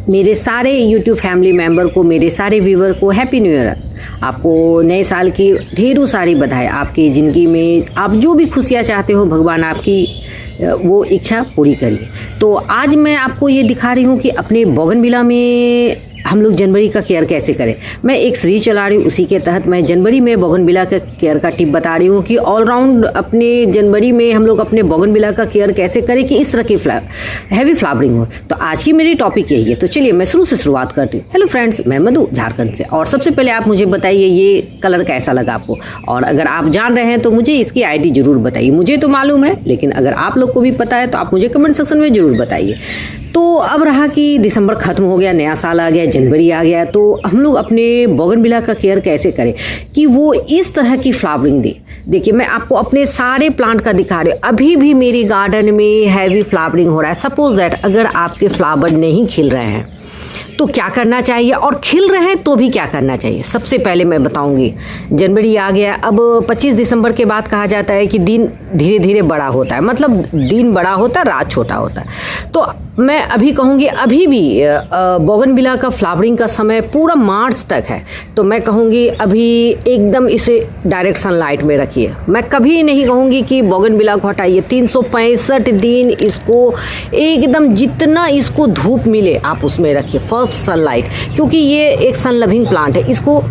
मेरे सारे YouTube family member को, मेरे सारे व्यूवर को हैप्पी न्यू ईयर। आपको नए साल की ढेरों सारी बधाई। आपकी ज़िंदगी में आप जो भी खुशियाँ चाहते हो, भगवान आपकी वो इच्छा पूरी करिए। तो आज मैं आपको ये दिखा रही हूँ कि अपने बोगनविला में हम लोग जनवरी का केयर कैसे करें। मैं एक सीरीज चला रही हूँ, उसी के तहत मैं जनवरी में बोगनविला का केयर का टिप बता रही हूँ कि ऑलराउंड अपने जनवरी में हम लोग अपने बोगनविला का केयर कैसे करें कि इस तरह की हैवी फ्लावरिंग हो। तो आज की मेरी टॉपिक यही है। तो चलिए मैं शुरू से शुरुआत करती हूँ। हेलो फ्रेंड्स, मैं मधु झारखंड से। और सबसे पहले आप मुझे बताइए ये कलर कैसा लगा आपको, और अगर आप जान रहे हैं तो मुझे इसकी आईडी जरूर बताइए। मुझे तो मालूम है, लेकिन अगर आप लोग को भी पता है तो आप मुझे कमेंट सेक्शन में जरूर बताइए। तो अब रहा कि दिसंबर खत्म हो गया, नया साल आ गया, जनवरी आ गया, तो हम लोग अपने बोगनविला का केयर कैसे करें कि वो इस तरह की फ्लावरिंग दे। देखिए मैं आपको अपने सारे प्लांट का दिखा रही हूँ। अभी भी मेरी गार्डन में हैवी फ्लावरिंग हो रहा है। सपोज दैट अगर आपके फ्लावर नहीं खिल रहे हैं तो क्या करना चाहिए, और खिल रहे हैं तो भी क्या करना चाहिए। सबसे पहले मैं बताऊंगी, जनवरी आ गया, अब 25 दिसंबर के बाद कहा जाता है कि दिन धीरे धीरे बड़ा होता है, मतलब दिन बड़ा होता है, रात छोटा होता है। तो मैं अभी कहूँगी अभी भी बोगनविला का फ्लावरिंग का समय पूरा मार्च तक है। तो मैं कहूँगी अभी एकदम इसे डायरेक्ट सनलाइट में रखिए। मैं कभी नहीं कहूँगी कि बोगनविला को हटाइए। 365 दिन इसको एकदम जितना इसको धूप मिले आप उसमें रखिए, फर्स्ट सनलाइट, क्योंकि ये एक सन लविंग प्लांट है। इसको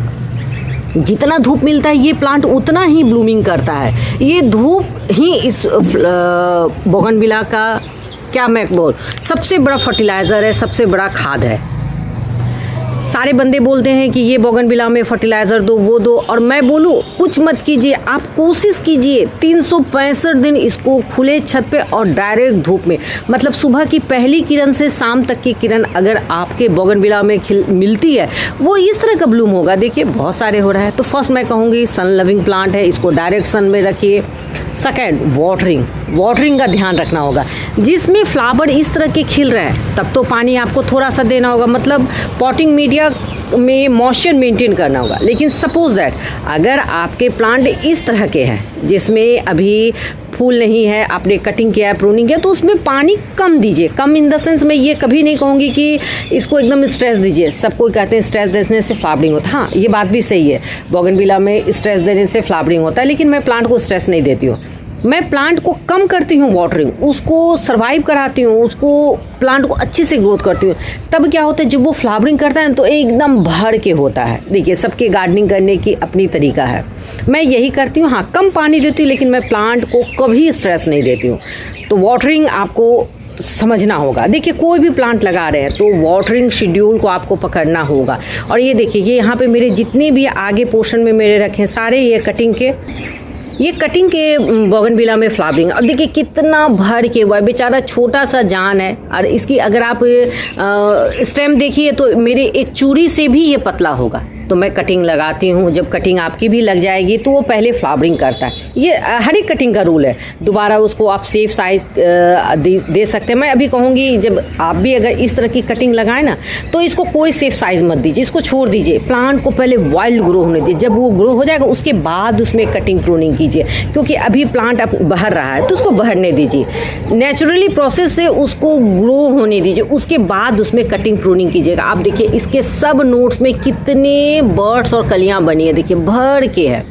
जितना धूप मिलता है ये प्लांट उतना ही ब्लूमिंग करता है। ये धूप ही इस बोगनविला का क्या मैं बोल सबसे बड़ा फर्टिलाइज़र है, सबसे बड़ा खाद है। सारे बंदे बोलते हैं कि ये बोगनविला में फर्टिलाइज़र दो, वो दो, और मैं बोलूँ कुछ मत कीजिए। आप कोशिश कीजिए 365 दिन इसको खुले छत पे और डायरेक्ट धूप में, मतलब सुबह की पहली किरण से शाम तक की किरण अगर आपके बोगनविला में मिलती है वो इस तरह का ब्लूम होगा। देखिए बहुत सारे हो रहा है। तो फर्स्ट मैं कहूँगी सन लविंग प्लांट है, इसको डायरेक्ट सन में रखिए। सेकेंड, वाटरिंग का ध्यान रखना होगा। जिसमें फ्लावर इस तरह के खिल रहे हैं तब तो पानी आपको थोड़ा सा देना होगा, मतलब पॉटिंग मीडिया में मॉइस्चर मेंटेन करना होगा। लेकिन सपोज दैट अगर आपके प्लांट इस तरह के हैं जिसमें अभी फूल नहीं है, आपने कटिंग किया है, प्रूनिंग किया, तो उसमें पानी कम दीजिए। कम इन द सेंस मैं ये कभी नहीं कहूँगी कि इसको एकदम स्ट्रेस दीजिए। सब कोई कहते हैं स्ट्रेस देने से फ्लावरिंग होता है। हाँ, ये बात भी सही है, बोगनविला में स्ट्रेस देने से फ्लावरिंग होता है, लेकिन मैं प्लांट को स्ट्रेस नहीं देती हूँ। मैं प्लांट को कम करती हूँ वाटरिंग, उसको सर्वाइव कराती हूँ, उसको प्लांट को अच्छे से ग्रोथ करती हूँ। तब क्या होता है जब वो फ्लावरिंग करता है तो एकदम भर के होता है। देखिए सबके गार्डनिंग करने की अपनी तरीका है, मैं यही करती हूँ। हाँ, कम पानी देती हूँ, लेकिन मैं प्लांट को कभी स्ट्रेस नहीं देती हूँ। तो वाटरिंग आपको समझना होगा। देखिए कोई भी प्लांट लगा रहे हैं तो वाटरिंग शेड्यूल को आपको पकड़ना होगा। और ये देखिए ये यहाँ पे मेरे जितने भी आगे पोर्शन में मेरे रखे सारे ये कटिंग के बोगनविला में फ्लावरिंग। और देखिए कितना भर के हुआ है, बेचारा छोटा सा जान है। और इसकी अगर आप स्टेम देखिए तो मेरे एक चूड़ी से भी ये पतला होगा। तो मैं कटिंग लगाती हूँ। जब कटिंग आपकी भी लग जाएगी तो वो पहले फ्लावरिंग करता है। ये हर एक कटिंग का रूल है। दोबारा उसको आप सेफ साइज दे सकते हैं। मैं अभी कहूँगी जब आप भी अगर इस तरह की कटिंग लगाएं ना तो इसको कोई सेफ साइज मत दीजिए, इसको छोड़ दीजिए। प्लांट को पहले वाइल्ड ग्रो होने दीजिए। जब वो ग्रो हो जाएगा उसके बाद उसमें कटिंग प्रूनिंग कीजिए, क्योंकि अभी प्लांट बहर रहा है तो उसको बहरने दीजिए। नेचुरली प्रोसेस से उसको ग्रो होने दीजिए, उसके बाद उसमें कटिंग प्रूनिंग कीजिएगा। आप देखिए इसके सब नोट्स में कितने बर्ड्स और कलियां बनी है, देखिए भर के है।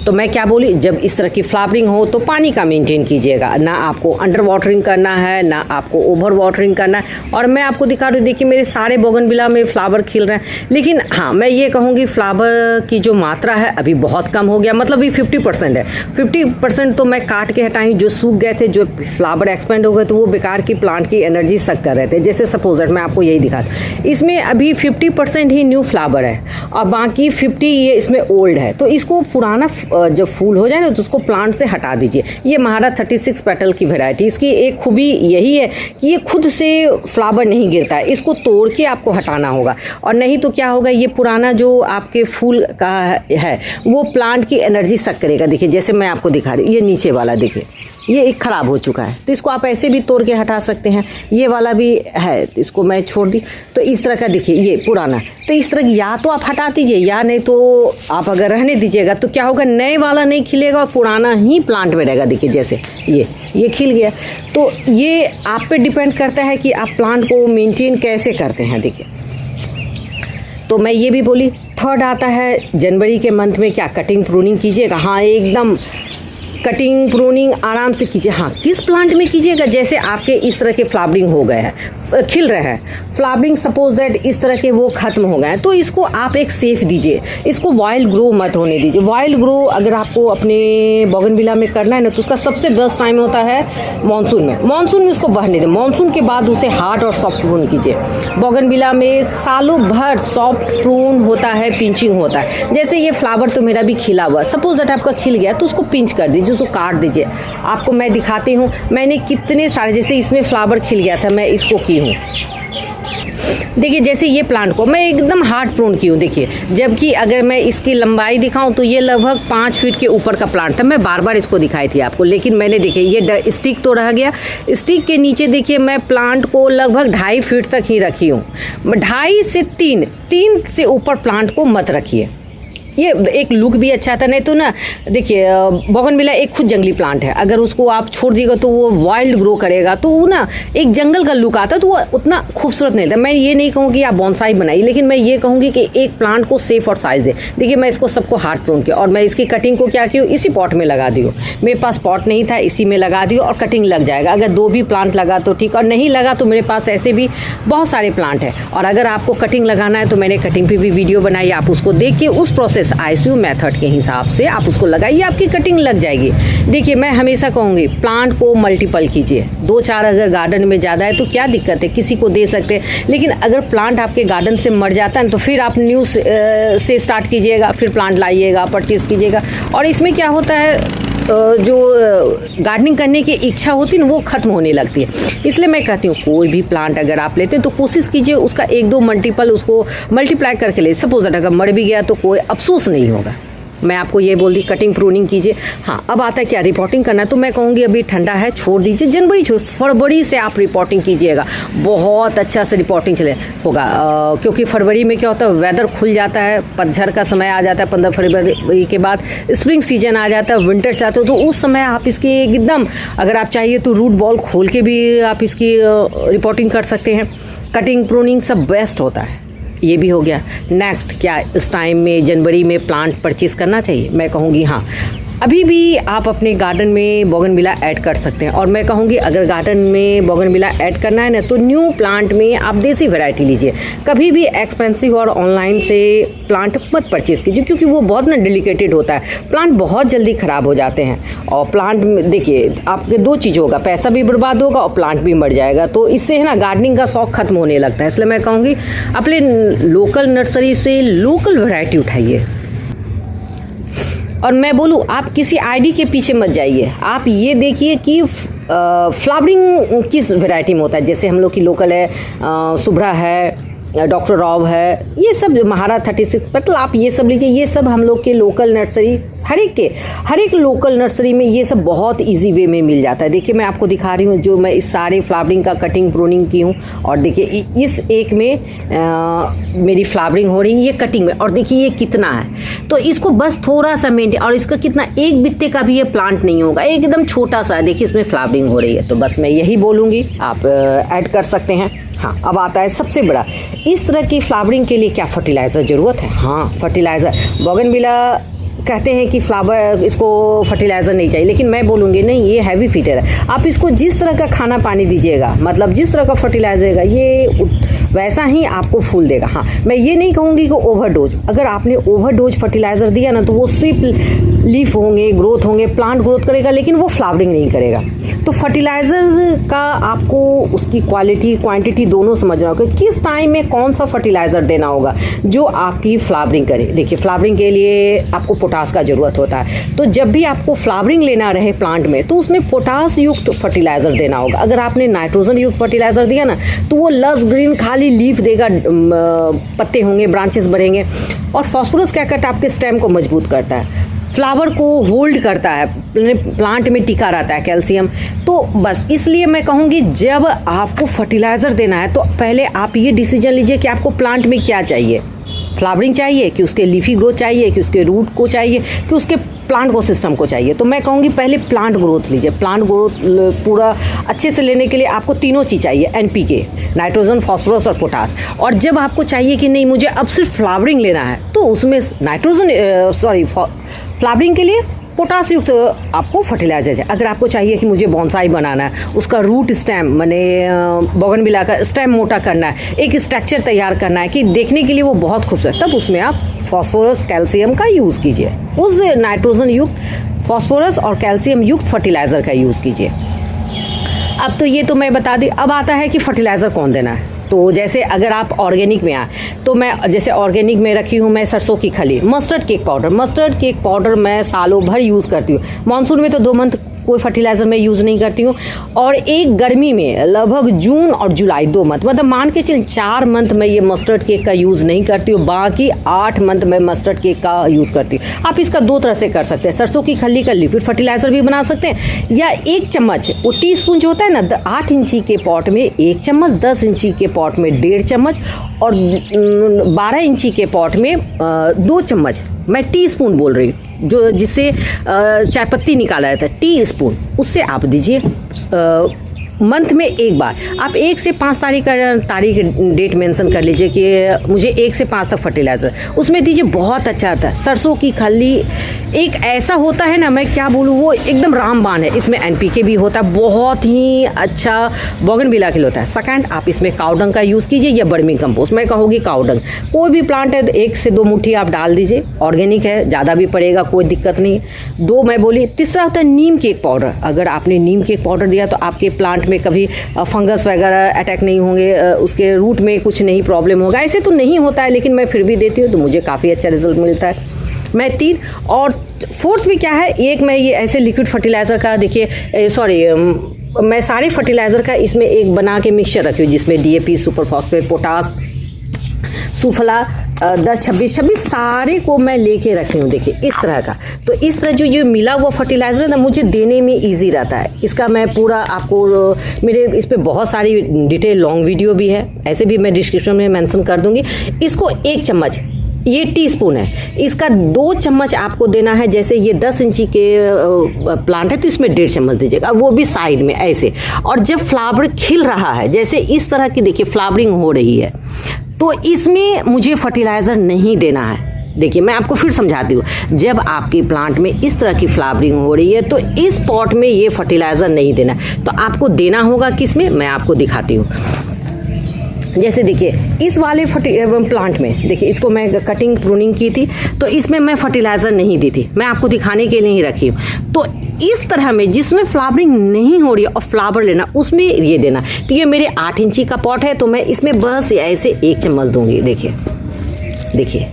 तो मैं क्या बोली, जब इस तरह की फ्लावरिंग हो तो पानी का मेंटेन कीजिएगा। ना आपको अंडर वाटरिंग करना है, ना आपको ओवर वाटरिंग करना है। और मैं आपको दिखा रही हूँ, देखिए मेरे सारे बोगनविला में फ्लावर खिल रहे हैं। लेकिन हाँ, मैं ये कहूँगी फ्लावर की जो मात्रा है अभी बहुत कम हो गया, मतलब ये 50% है। 50% तो मैं काट के हटाई, जो सूख गए थे, जो फ्लावर एक्सपेंड हो गए तो वो बेकार की प्लांट की एनर्जी सक कर रहे थे। जैसे सपोज दैट मैं आपको यही दिखाता, इसमें अभी 50% ही न्यू फ्लावर है और बाकी 50 ये इसमें ओल्ड है। तो इसको पुराना जब फूल हो जाए ना तो उसको प्लांट से हटा दीजिए। ये महारा 36 पेटल की वैरायटी, इसकी एक खूबी यही है कि ये खुद से फ्लावर नहीं गिरता है, इसको तोड़ के आपको हटाना होगा। और नहीं तो क्या होगा, ये पुराना जो आपके फूल का है वो प्लांट की एनर्जी सक करेगा। देखिए जैसे मैं आपको दिखा रही हूँ, ये नीचे वाला देखिए, ये एक ख़राब हो चुका है, तो इसको आप ऐसे भी तोड़ के हटा सकते हैं। ये वाला भी है, तो इसको मैं छोड़ दी। तो इस तरह का देखिए ये पुराना, तो इस तरह या तो आप हटा दीजिए या नहीं तो आप अगर रहने दीजिएगा तो क्या होगा, नए वाला नहीं खिलेगा और पुराना ही प्लांट में रहेगा। देखिए जैसे ये खिल गया। तो ये आप पे डिपेंड करता है कि आप प्लांट को मेंटेन कैसे करते हैं। देखिए तो मैं ये भी बोली। थर्ड आता है जनवरी के मंथ में क्या कटिंग प्रूनिंग कीजिएगा। हाँ, एकदम कटिंग प्रूनिंग आराम से कीजिए। हाँ, किस प्लांट में कीजिएगा, जैसे आपके इस तरह के फ्लावरिंग हो गए हैं, खिल रहे हैं, फ्लावरिंग सपोज दैट इस तरह के वो खत्म हो गए हैं, तो इसको आप एक सेफ दीजिए, इसको वाइल्ड ग्रो मत होने दीजिए। वाइल्ड ग्रो अगर आपको अपने बोगनविला में करना है ना, तो उसका सबसे बेस्ट टाइम होता है मानसून में। मानसून में उसको बढ़ने दें, मानसून के बाद उसे हार्ड और सॉफ्ट प्रून कीजिए। बोगनविला में सालों भर सॉफ्ट प्रून होता है, पिंचिंग होता है। जैसे ये फ्लावर तो मेरा भी खिला हुआ, सपोज दैट आपका खिल गया तो उसको पिंच कर दीजिए, उसको काट दीजिए। आपको मैं दिखाती हूँ मैंने कितने सारे, जैसे इसमें फ्लावर खिल गया था, मैं इसको की हूँ। देखिए जैसे ये प्लांट को मैं एकदम हार्ड प्रून की हूँ। देखिए, जबकि अगर मैं इसकी लंबाई दिखाऊं तो ये लगभग 5 फीट के ऊपर का प्लांट था। मैं बार बार इसको दिखाई थी आपको, लेकिन मैंने देखिए ये स्टिक तो रह गया। स्टिक के नीचे देखिए मैं प्लांट को लगभग 2.5 फीट तक ही रखी हूँ। 2.5 से 3 से ऊपर प्लांट को मत रखिए। ये एक लुक भी अच्छा था। नहीं तो ना देखिए बोगनविला एक खुद जंगली प्लांट है, अगर उसको आप छोड़ दिएगा तो वो वाइल्ड ग्रो करेगा, तो वो ना एक जंगल का लुक आता है, तो वो उतना खूबसूरत नहीं था। मैं ये नहीं कहूँगी आप बॉन्साई बनाइए, लेकिन मैं ये कहूँगी कि एक प्लांट को सेफ और साइज दे। देखिए मैं इसको सबको हार्ड प्रून किया और मैं इसकी कटिंग को क्या की हूँ, इसी पॉट में लगा दी हूँ। मेरे पास पॉट नहीं था, इसी में लगा दी और कटिंग लग जाएगा। अगर 2 भी प्लांट लगा तो ठीक, और नहीं लगा तो मेरे पास ऐसे भी बहुत सारे प्लांट हैं। और अगर आपको कटिंग लगाना है तो मैंने कटिंग पे भी वीडियो बनाई, आप उसको देख के उस प्रोसेस ICU मेथड के हिसाब से आप उसको लगाइए, आपकी कटिंग लग जाएगी। देखिए मैं हमेशा कहूँगी प्लांट को मल्टीपल कीजिए। 2-4 अगर गार्डन में ज़्यादा है तो क्या दिक्कत है, किसी को दे सकते हैं। लेकिन अगर प्लांट आपके गार्डन से मर जाता है तो फिर आप न्यू से स्टार्ट कीजिएगा, फिर प्लांट लाइएगा, परचेज़ कीजिएगा। और इसमें क्या होता है, जो गार्डनिंग करने की इच्छा होती है ना, वो ख़त्म होने लगती है। इसलिए मैं कहती हूँ कोई भी प्लांट अगर आप लेते हैं तो कोशिश कीजिए उसका 1-2 मल्टीपल उसको मल्टीप्लाई करके ले। सपोज अगर मर भी गया तो कोई अफसोस नहीं होगा। मैं आपको ये बोल दी कटिंग प्रूनिंग कीजिए। हाँ, अब आता है क्या रिपोर्टिंग करना, तो मैं कहूँगी अभी ठंडा है, छोड़ दीजिए। जनवरी फरवरी से आप रिपोर्टिंग कीजिएगा, बहुत अच्छा से रिपोर्टिंग चले होगा। क्योंकि फरवरी में क्या होता है, वेदर खुल जाता है, पतझड़ का समय आ जाता है। 15 फरवरी के बाद स्प्रिंग सीजन आ जाता है, विंटर चाहते हो तो उस समय आप इसकी एकदम, अगर आप चाहिए तो रूट बॉल खोल के भी आप इसकी रिपोर्टिंग कर सकते हैं। कटिंग प्रूनिंग सब बेस्ट होता है। ये भी हो गया। नेक्स्ट क्या इस टाइम में जनवरी में प्लांट परचेज़ करना चाहिए, मैं कहूँगी हाँ, अभी भी आप अपने गार्डन में बोगनविला ऐड कर सकते हैं। और मैं कहूँगी अगर गार्डन में बोगनविला ऐड करना है ना, तो न्यू प्लांट में आप देसी वैरायटी लीजिए। कभी भी एक्सपेंसिव और ऑनलाइन से प्लांट मत परचेज़ कीजिए, क्योंकि वो बहुत ना डेलिकेटेड होता है। प्लांट बहुत जल्दी ख़राब हो जाते हैं। और प्लांट में देखिए आपके 2 चीज़ होगा, पैसा भी बर्बाद होगा और प्लांट भी मर जाएगा। तो इससे है ना गार्डनिंग का शौक खत्म होने लगता है। इसलिए मैं कहूँगी अपने लोकल नर्सरी से लोकल वैरायटी उठाइए। और मैं बोलूँ आप किसी आईडी के पीछे मत जाइए, आप ये देखिए कि फ्लावरिंग किस वैरायटी में होता है। जैसे हम लोग की लोकल है, शुभ्रा है, डॉक्टर रॉब है, ये सब महारा 36 पेटल, आप ये सब लीजिए। ये सब हम लोग के लोकल नर्सरी, हर एक लोकल नर्सरी में ये सब बहुत इजी वे में मिल जाता है। देखिए मैं आपको दिखा रही हूँ जो मैं इस सारे फ्लावरिंग का कटिंग प्रूनिंग की हूँ। और देखिए इस एक में मेरी फ्लावरिंग हो रही है, ये कटिंग में। और देखिए ये कितना है, तो इसको बस थोड़ा सा मेंटेन, और इसका कितना 1 बित्ते का भी ये प्लांट नहीं होगा, एकदम छोटा सा है। देखिए इसमें फ्लावरिंग हो रही है। तो बस मैं यही बोलूँगी आप ऐड कर सकते हैं। हाँ, अब आता है सबसे बड़ा, इस तरह की फ्लावरिंग के लिए क्या फर्टिलाइज़र ज़रूरत है। हाँ, फर्टिलाइज़र, बोगनविला कहते हैं कि फ्लावर इसको फर्टिलाइज़र नहीं चाहिए, लेकिन मैं बोलूँगी नहीं, ये हैवी फीटर है। आप इसको जिस तरह का खाना पानी दीजिएगा, मतलब जिस तरह का फर्टिलाइज़र देगा, ये वैसा ही आपको फूल देगा। हाँ, मैं ये नहीं कहूँगी कि ओवरडोज, अगर आपने ओवरडोज फर्टिलाइज़र दिया ना, तो वो सिर्फ लीफ होंगे, ग्रोथ होंगे, प्लांट ग्रोथ करेगा, लेकिन वो फ्लावरिंग नहीं करेगा। तो फर्टिलाइज़र का आपको उसकी क्वालिटी क्वांटिटी दोनों समझना होगा, किस टाइम में कौन सा फर्टिलाइज़र देना होगा जो आपकी फ्लावरिंग करे। देखिए फ्लावरिंग के लिए आपको पोटास का ज़रूरत होता है, तो जब भी आपको फ्लावरिंग लेना रहे प्लांट में, तो उसमें पोटास युक्त फर्टिलाइज़र देना होगा। अगर आपने नाइट्रोजन युक्त फर्टिलाइज़र दिया ना, तो वो लस ग्रीन खाली लीफ देगा, पत्ते होंगे, ब्रांचेस बढ़ेंगे। और फॉस्फोरस क्या करता है, आपके स्टेम को मजबूत करता है। फ्लावर को होल्ड करता है, प्लांट में टिका रहता है कैल्शियम। तो बस इसलिए मैं कहूँगी जब आपको फर्टिलाइज़र देना है तो पहले आप ये डिसीजन लीजिए कि आपको प्लांट में क्या चाहिए। फ्लावरिंग चाहिए कि उसके लीफी ग्रोथ चाहिए कि उसके रूट को चाहिए कि उसके प्लांट को सिस्टम को चाहिए। तो मैं कहूँगी पहले प्लांट ग्रोथ लीजिए। प्लांट ग्रोथ पूरा अच्छे से लेने के लिए आपको तीनों चीज़ चाहिए, NPK, नाइट्रोजन, फास्फोरस और पोटास। और जब आपको चाहिए कि नहीं मुझे अब सिर्फ फ्लावरिंग लेना है तो उसमें फ्लावरिंग के लिए पोटास युक्त आपको फर्टिलाइजर है। अगर आपको चाहिए कि मुझे बॉन्साई बनाना है, उसका रूट स्टेम माने बोगनविला का स्टेम मोटा करना है, एक स्ट्रक्चर तैयार करना है कि देखने के लिए वो बहुत खूबसूरत, तब उसमें आप फास्फोरस कैल्शियम का यूज़ कीजिए, उस नाइट्रोजन युक्त फास्फोरस और कैल्शियम युक्त फर्टिलाइज़र का यूज़ कीजिए। अब तो ये तो मैं बता दी। अब आता है कि फर्टिलाइज़र कौन देना है। तो जैसे अगर आप ऑर्गेनिक में आए तो मैं जैसे ऑर्गेनिक में रखी हूँ मैं सरसों की खली, मस्टर्ड केक पाउडर मैं सालों भर यूज़ करती हूँ। मानसून में तो 2 मंथ कोई फर्टिलाइज़र मैं यूज़ नहीं करती हूँ, और एक गर्मी में लगभग जून और जुलाई 2 मंथ, मतलब मान के चल 4 मंथ मैं ये मस्टर्ड केक का यूज़ नहीं करती हूँ, बाकी 8 मंथ मैं मस्टर्ड केक का यूज़ करती हूँ। आप इसका 2 तरह से कर सकते हैं। सरसों की खली का लिक्विड फर्टिलाइज़र भी बना सकते हैं, या 1 चम्मच, वो टीस्पून जो होता है ना, 8 इंची के पॉट में 1 चम्मच, 10 इंची के पॉट में 1.5 चम्मच और 12 इंची के पॉट में 2 चम्मच, मैं टीस्पून बोल रही हूँ, जो जिससे चाय पत्ती निकाला जाता है, टीस्पून, उससे आप दीजिए मंथ में 1 बार। आप 1 से 5 तारीख डेट मेंशन कर लीजिए कि मुझे 1 से 5 तक फर्टिलाइज़र उसमें दीजिए, बहुत अच्छा आता है। सरसों की खली एक ऐसा होता है ना, मैं क्या बोलूँ, वो एकदम रामबाण है। इसमें NPK भी होता है, बहुत ही अच्छा बोगनविला के लिए होता है। सेकंड, आप इसमें काउडंग का यूज़ कीजिए या वर्मी कंपोस्ट, मैं कहूँगी काउडंग। कोई भी प्लांट है तो 1 से 2 मुट्ठी आप डाल दीजिए, ऑर्गेनिक है, ज़्यादा भी पड़ेगा, कोई दिक्कत नहीं है। 2 मैं बोली। तीसरा होता है नीम केक पाउडर। अगर आपने नीम केक पाउडर दिया तो आपके प्लांट में कभी फंगस वगैरह अटैक नहीं होंगे, उसके रूट में कुछ नहीं प्रॉब्लम होगा। ऐसे तो नहीं होता है, लेकिन मैं फिर भी देती हूँ तो मुझे काफ़ी अच्छा रिजल्ट मिलता है। मैं 3 और 4th में क्या है, एक मैं ये ऐसे लिक्विड फर्टिलाइज़र का देखिए, मैं सारे फर्टिलाइज़र का इसमें एक बना के मिक्सचर रखी हूँ, जिसमें DAP, super phosphate, potash, Suphala 10-26 सारे को मैं लेके रखी हूँ। देखिए इस तरह का। तो इस तरह जो ये मिला हुआ फर्टिलाइज़र है ना, मुझे देने में इजी रहता है। इसका मैं पूरा आपको मेरे इस पे बहुत सारी डिटेल लॉन्ग वीडियो भी है, ऐसे भी मैं डिस्क्रिप्शन में मेंशन कर दूंगी। इसको 1 चम्मच, ये टीस्पून है, इसका 2 चम्मच आपको देना है। जैसे ये 10 इंची के प्लांट है तो इसमें 1.5 चम्मच दीजिएगा, वो भी साइड में ऐसे। और जब फ्लावर खिल रहा है, जैसे इस तरह की देखिए फ्लावरिंग हो रही है, तो इसमें मुझे फर्टिलाइज़र नहीं देना है। देखिए मैं आपको फिर समझाती हूँ। जब आपके प्लांट में इस तरह की फ्लावरिंग हो रही है तो इस पॉट में ये फर्टिलाइज़र नहीं देना, तो आपको देना होगा किस में, मैं आपको दिखाती हूँ। जैसे देखिए इस वाले प्लांट में देखिए, इसको मैं कटिंग प्रूनिंग की थी तो इसमें मैं फर्टिलाइज़र नहीं दी थी, मैं आपको दिखाने के लिए ही रखी हूँ। तो इस तरह में जिसमें फ्लावरिंग नहीं हो रही है और फ्लावर लेना, उसमें ये देना। तो ये मेरे 8 इंची का पॉट है, तो मैं इसमें बस ऐसे 1 चम्मच दूंगी। देखिए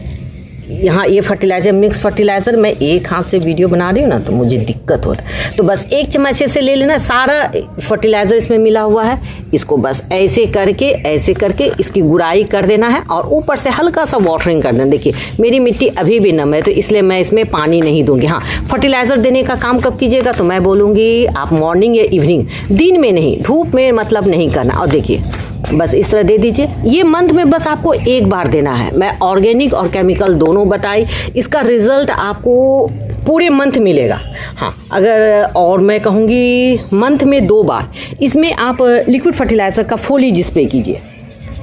यहाँ ये फर्टिलाइज़र, मिक्स फर्टिलाइज़र, मैं एक हाथ से वीडियो बना रही हूँ ना तो मुझे दिक्कत होता है, तो बस 1 चम्मच से ले लेना। सारा फर्टिलाइज़र इसमें मिला हुआ है, इसको बस ऐसे करके इसकी गुड़ाई कर देना है और ऊपर से हल्का सा वाटरिंग कर देना। देखिए मेरी मिट्टी अभी भी नम है तो इसलिए मैं इसमें पानी नहीं दूंगी। हाँ, फर्टिलाइज़र देने का काम कब कीजिएगा, तो मैं बोलूँगी आप मॉर्निंग या इवनिंग, दिन में नहीं, धूप में मतलब नहीं करना। और देखिए बस इस तरह दे दीजिए। ये मंथ में बस आपको 1 बार देना है। मैं ऑर्गेनिक और केमिकल दोनों बताई, इसका रिजल्ट आपको पूरे मंथ मिलेगा। हाँ, अगर और मैं कहूँगी मंथ में 2 बार इसमें आप लिक्विड फर्टिलाइज़र का फोलिज स्प्रे कीजिए।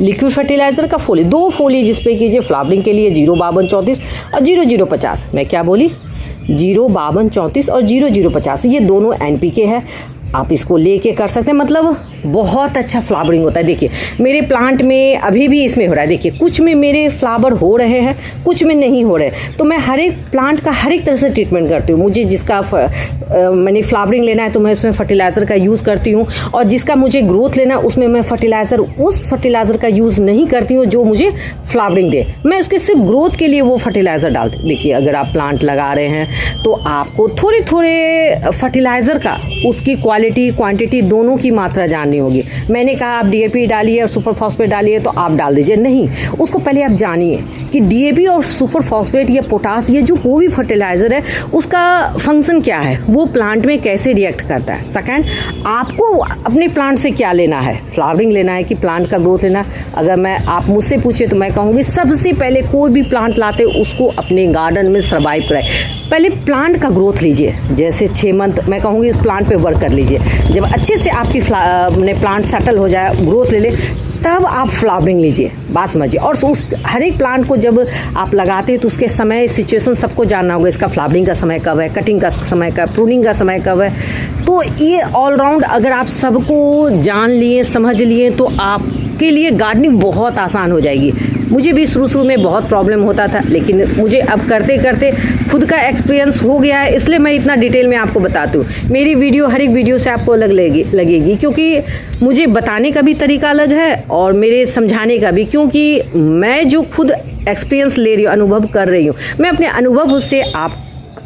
लिक्विड फर्टिलाइज़र का 2 फोलिज स्प्रे कीजिए फ्लावरिंग के लिए, 05234 और 0050। मैं क्या बोली, 05234 और 0050, ये दोनों NPK है। आप इसको लेके कर सकते हैं, मतलब बहुत अच्छा फ्लावरिंग होता है। देखिए मेरे प्लांट में अभी भी इसमें हो रहा है, देखिए कुछ में मेरे फ्लावर हो रहे हैं, कुछ में नहीं हो रहे, तो मैं हर एक प्लांट का हर एक तरह से ट्रीटमेंट करती हूँ। मुझे जिसका मैंने फ्लावरिंग लेना है तो मैं उसमें फर्टिलाइज़र का यूज़ करती हूँ, और जिसका मुझे ग्रोथ लेना है उसमें मैं फर्टिलाइज़र उस फर्टिलाइज़र का यूज़ नहीं करती हूँ जो मुझे फ्लावरिंग दे, मैं उसके सिर्फ ग्रोथ के लिए वो फर्टिलाइज़र डालती हूँ। देखिए अगर आप प्लांट लगा रहे हैं तो आपको थोड़े फर्टिलाइज़र का उसकी क्वालिटी क्वालिटी क्वांटिटी दोनों की मात्रा जाननी होगी। मैंने कहा आप डीएपी डालिए और सुपर फॉस्फेट डालिए तो आप डाल दीजिए, नहीं, उसको पहले आप जानिए कि डीएपी और सुपर फॉस्फेट या पोटास ये जो कोई भी फर्टिलाइज़र है उसका फंक्शन क्या है, वो प्लांट में कैसे रिएक्ट करता है। सेकंड, आपको अपने प्लांट से क्या लेना है, फ्लावरिंग लेना है कि प्लांट का ग्रोथ लेना। अगर मैं आप मुझसे पूछे तो मैं कहूँगी सबसे पहले कोई भी प्लांट लाते उसको अपने गार्डन में सर्वाइव कराए। पहले प्लांट का ग्रोथ लीजिए, जैसे 6 मंथ मैं कहूँगी इस प्लांट पे वर्क कर लीजिए। जब अच्छे से आपकी प्लांट सेटल हो जाए, ग्रोथ ले ले, तब आप फ्लावरिंग लीजिए, बात समझिए। और उस हर एक प्लांट को जब आप लगाते हैं तो उसके समय सिचुएशन सबको जानना होगा, इसका फ्लावरिंग का समय कब है, कटिंग का समय कब, प्रूनिंग का समय कब है। तो ये ऑलराउंड अगर आप सबको जान लिए, समझ लिए तो आपके लिए गार्डनिंग बहुत आसान हो जाएगी। मुझे भी शुरू में बहुत प्रॉब्लम होता था, लेकिन मुझे अब करते करते खुद का एक्सपीरियंस हो गया है, इसलिए मैं इतना डिटेल में आपको बताती हूँ। मेरी वीडियो हर एक वीडियो से आपको अलग लगेगी क्योंकि मुझे बताने का भी तरीका अलग है और मेरे समझाने का भी, क्योंकि मैं जो खुद एक्सपीरियंस ले रही हूँ, अनुभव कर रही हूँ, मैं अपने अनुभव से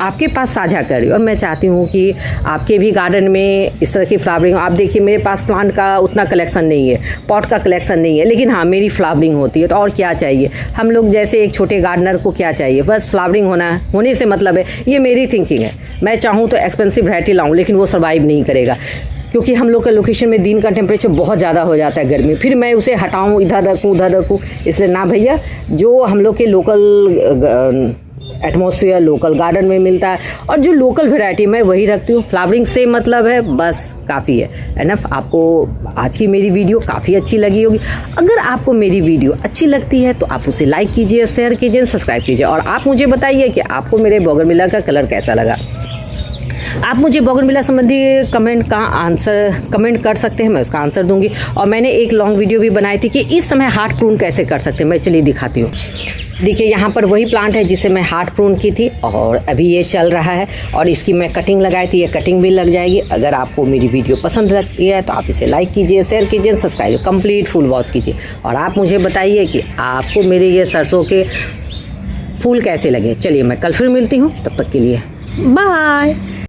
आपके पास साझा कर रही हूँ। और मैं चाहती हूँ कि आपके भी गार्डन में इस तरह की फ्लावरिंग, आप देखिए मेरे पास प्लांट का उतना कलेक्शन नहीं है, पॉट का कलेक्शन नहीं है, लेकिन हाँ मेरी फ्लावरिंग होती है। तो और क्या चाहिए, हम लोग जैसे एक छोटे गार्डनर को क्या चाहिए, बस फ्लावरिंग होने से मतलब है। ये मेरी थिंकिंग है। मैं चाहूँ तो एक्सपेंसिव वैरायटी लाऊँ, लेकिन वो सर्वाइव नहीं करेगा क्योंकि हम लोग के लोकेशन में दिन का टेम्परेचर बहुत ज़्यादा हो जाता है गर्मी, फिर मैं उसे हटाऊँ, इधर रखूँ उधर रखूँ, इसलिए ना भैया, जो हम लोग के लोकल एटमॉस्फेयर लोकल गार्डन में मिलता है और जो लोकल वैरायटी मैं वही रखती हूँ। फ्लावरिंग से मतलब है, बस काफ़ी है एनफ। आपको आज की मेरी वीडियो काफ़ी अच्छी लगी होगी। अगर आपको मेरी वीडियो अच्छी लगती है तो आप उसे लाइक कीजिए, शेयर कीजिए, सब्सक्राइब कीजिए और आप मुझे बताइए कि आपको मेरे बोगनविला का कलर कैसा लगा। आप मुझे बोगनविला संबंधी कमेंट कर सकते हैं, मैं उसका आंसर दूंगी। और मैंने एक लॉन्ग वीडियो भी बनाई थी कि इस समय हार्ट प्रून कैसे कर सकते हैं। मैं चलिए दिखाती हूँ। देखिए यहाँ पर वही प्लांट है जिसे मैं हार्ट प्रून की थी और अभी ये चल रहा है और इसकी मैं कटिंग लगाई थी, ये कटिंग भी लग जाएगी। अगर आपको मेरी वीडियो पसंद लगती है तो आप इसे लाइक कीजिए, शेयर कीजिए, सब्सक्राइब कंप्लीट फुल वॉच कीजिए और आप मुझे बताइए कि आपको मेरे ये सरसों के फूल कैसे लगे। चलिए मैं कल फिर मिलती हूँ, तब तक के लिए बाय।